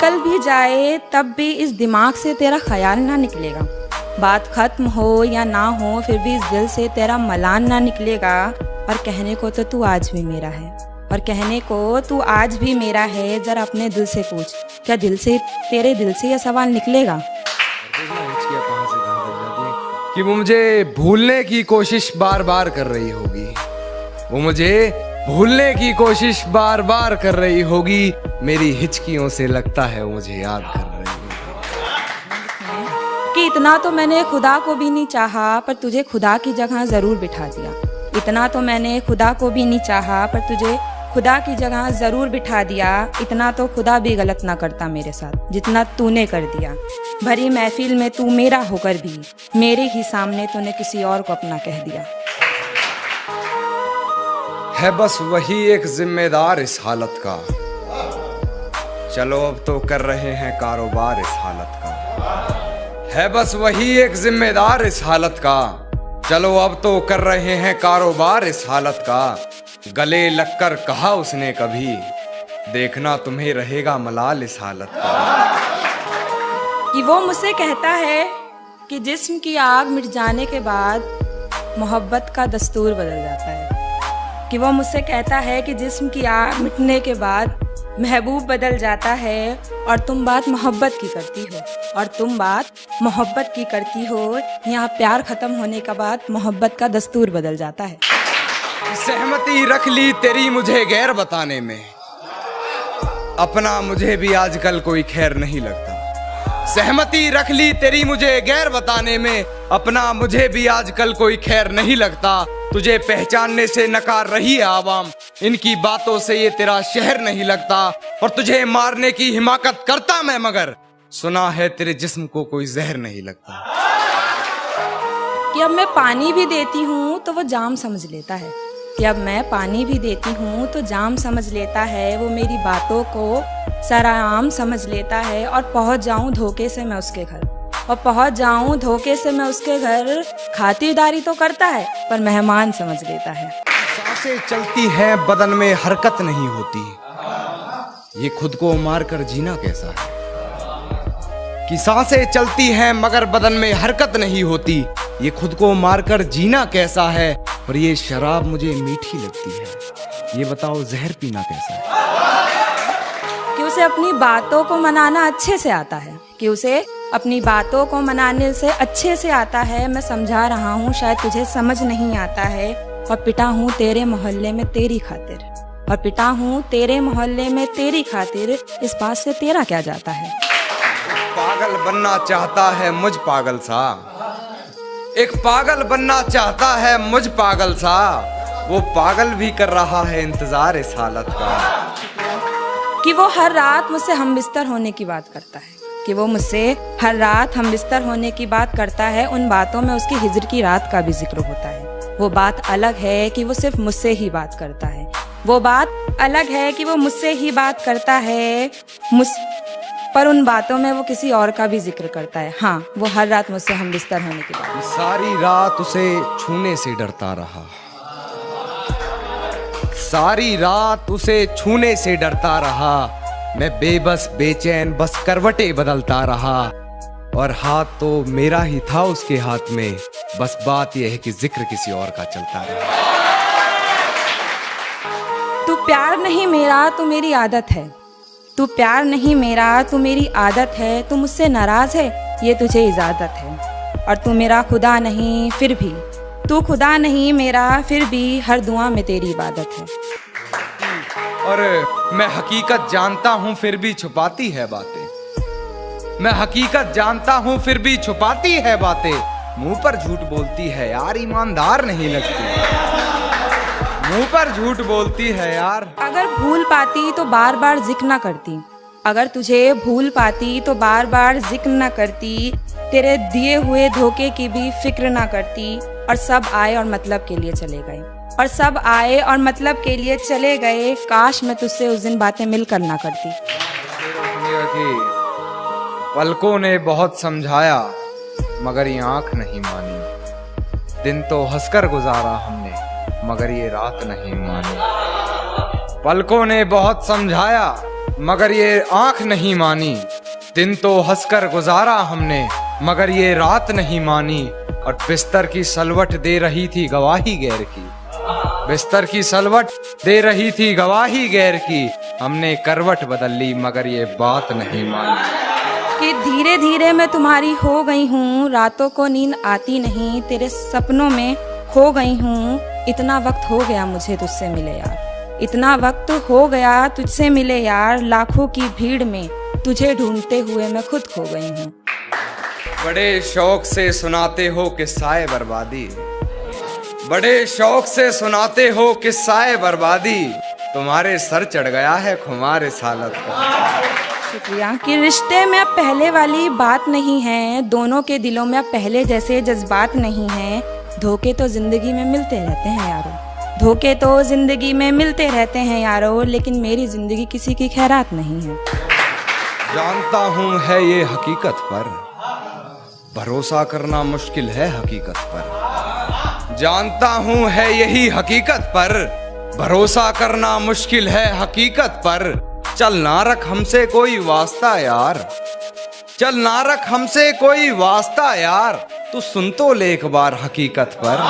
निकल भी जाए तब भी इस दिमाग से तेरा ख्याल ना निकलेगा। बात खत्म हो या ना हो फिर भी इस दिल से तेरा मलान ना निकलेगा। और कहने को तो तू आज भी मेरा है, और कहने को तू आज भी मेरा है। जरा अपने दिल से पूछ, क्या तेरे दिल से यह सवाल निकलेगा? कि वो मुझे भूलने की कोशिश बार बार कर रही होगी, वो मुझे भूलने की कोशिश बार बार कर रही होगी। मेरी हिचकियों से लगता है वो मुझे याद कर रही होगी। कि इतना तो मैंने खुदा को भी नहीं चाहा पर तुझे खुदा की जगह जरूर बिठा दिया। इतना तो मैंने खुदा को भी नहीं चाहा पर तुझे खुदा की जगह जरूर बिठा दिया। इतना तो खुदा भी गलत ना करता मेरे साथ जितना तूने कर दिया। भरी महफिल में तू मेरा होकर भी मेरे ही सामने तूने किसी और को अपना कह दिया। है बस वही एक जिम्मेदार इस हालत का, चलो अब तो कर रहे हैं कारोबार इस हालत का। है बस वही एक जिम्मेदार इस हालत का, चलो अब तो कर रहे हैं कारोबार इस हालत का। गले लगकर कहा उसने कभी, देखना तुम्हें रहेगा मलाल इस हालत का। कि वो मुझसे कहता है कि जिस्म की आग मिट जाने के बाद मोहब्बत का दस्तूर बदल जाता है। कि वो मुझसे कहता है कि जिस्म की आग मिटने के बाद महबूब बदल जाता है। और तुम बात मोहब्बत की करती हो, और तुम बात मोहब्बत की करती हो। यहाँ प्यार खत्म होने के बाद मोहब्बत का दस्तूर बदल जाता है। सहमति रख ली तेरी मुझे गैर बताने में, अपना मुझे भी आजकल कोई खैर नहीं लगता। सहमति रख ली तेरी मुझे गैर बताने में, अपना मुझे भी आजकल कोई खैर नहीं लगता। तुझे पहचानने से नकार रही है आवाम, इनकी बातों से ये तेरा शहर नहीं लगता। और तुझे मारने की हिमाकत करता मैं, मगर सुना है तेरे जिस्म को कोई जहर नहीं लगता। कि अब मैं पानी भी देती हूँ तो वो जाम समझ लेता है। कि अब मैं पानी भी देती हूँ तो जाम समझ लेता है। वो मेरी बातों को सराआम समझ लेता है। और पहुँच जाऊँ धोखे से मैं उसके घर, और पहुँच जाऊँ धोखे से मैं उसके घर। खातिरदारी तो करता है पर मेहमान समझ लेता है। सांसें चलती हैं बदन में हरकत नहीं होती, ये खुद को मार कर जीना कैसा है। कि सांसें चलती हैं मगर बदन में हरकत नहीं होती, ये खुद को मारकर जीना कैसा है। और ये शराब मुझे मीठी लगती है, ये बताओ जहर पीना कैसा है। कि उसे अपनी बातों को मनाना अच्छे से आता है, कि उसे अपनी बातों को मनाने से अच्छे से आता है। मैं समझा रहा हूँ शायद तुझे समझ नहीं आता है। और पिटा हूँ तेरे मोहल्ले में तेरी खातिर, और पिटा हूँ तेरे मोहल्ले में तेरी खातिर। इस बात से तेरा क्या जाता है। पागल बनना चाहता है मुझ पागल सा, एक पागल बनना चाहता है मुझ पागल सा। वो पागल भी कर रहा है इंतजार इस हालत का। कि वो हर रात मुझसे हम बिस्तर होने की बात करता है, कि वो मुझसे हर रात हम बिस्तर होने की बात करता है। उन बातों में उसकी हिजर की रात का भी जिक्र होता है। वो बात अलग है कि वो सिर्फ मुझसे ही बात करता है। वो बात अलग है कि वो मुझसे ही बात करता है, पर उन बातों में वो किसी और का भी जिक्र करता है। हाँ, वो हर रात मुझसे हम बिस्तर होने की बात। सारी रात उसे छूने से डरता रहा, सारी रात उसे छूने से डरता रहा। मैं बेबस बेचैन बस करवटें बदलता रहा, और हाथ तो मेरा ही था उसके हाथ में। बस बात यह है कि जिक्र किसी और का चलता रहा। तू प्यार नहीं मेरा तू मेरी आदत है, तू प्यार नहीं मेरा तू मेरी आदत है। तू मुझसे नाराज है ये तुझे इजाजत है। और तू मेरा खुदा नहीं फिर भी, तू खुदा नहीं मेरा फिर भी, हर दुआ में तेरी इबादत है। और मैं हकीकत जानता हूँ फिर भी छुपाती है बातें, मैं हकीकत जानता हूँ फिर भी छुपाती है बातें। मुंह पर झूठ बोलती है यार, ईमानदार नहीं लगती। मुंह पर झूठ बोलती है यार। अगर भूल पाती तो बार बार जिक्र ना करती, अगर तुझे भूल पाती तो बार बार जिक्र ना करती। तेरे दिए हुए धोखे की भी फिक्र ना करती। और सब आए और मतलब के लिए चले गए, और सब आए और मतलब के लिए चले गए। काश मैं तुझसे उस दिन बातें मिलकर ना करती। पलकों ने बहुत समझाया मगर ये आंख नहीं मानी। दिन तो हंसकर गुजारा हमने मगर ये रात नहीं मानी। पलकों ने बहुत समझाया मगर ये आंख नहीं मानी। दिन तो हंसकर गुजारा हमने, मगर ये रात नहीं मानी। और बिस्तर की सलवट दे रही थी गवाही गैर की, बिस्तर की सलवट दे रही थी गवाही गैर की। हमने करवट बदल ली मगर ये बात नहीं मानी। कि धीरे धीरे मैं तुम्हारी हो गई हूँ, रातों को नींद आती नहीं, तेरे सपनों में खो गई हूँ। इतना वक्त हो गया मुझे तुझसे मिले यार, इतना वक्त हो गया तुझसे मिले यार। लाखों की भीड़ में तुझे ढूंढते हुए मैं खुद खो गई हूँ। बड़े शौक से सुनाते हो किस्साए बर्बादी, बड़े शौक से सुनाते हो किस्साए बर्बादी। तुम्हारे सर चढ़ गया है खुमार सालत का। शुक्रिया। कि रिश्ते में अब पहले वाली बात नहीं है, दोनों के दिलों में अब पहले जैसे जज्बात नहीं है। धोखे तो जिंदगी में मिलते रहते हैं यारो, धोखे तो जिंदगी में मिलते रहते हैं यारो, लेकिन मेरी जिंदगी किसी की खैरात नहीं है। जानता हूँ है ये हकीकत पर, भरोसा करना मुश्किल है हकीकत पर। जानता हूँ है यही हकीकत पर, भरोसा करना मुश्किल है हकीकत पर। चल ना रख हमसे कोई वास्ता यार, चल ना रख हमसे कोई वास्ता यार। तू सुन तो ले एक बार हकीकत पर।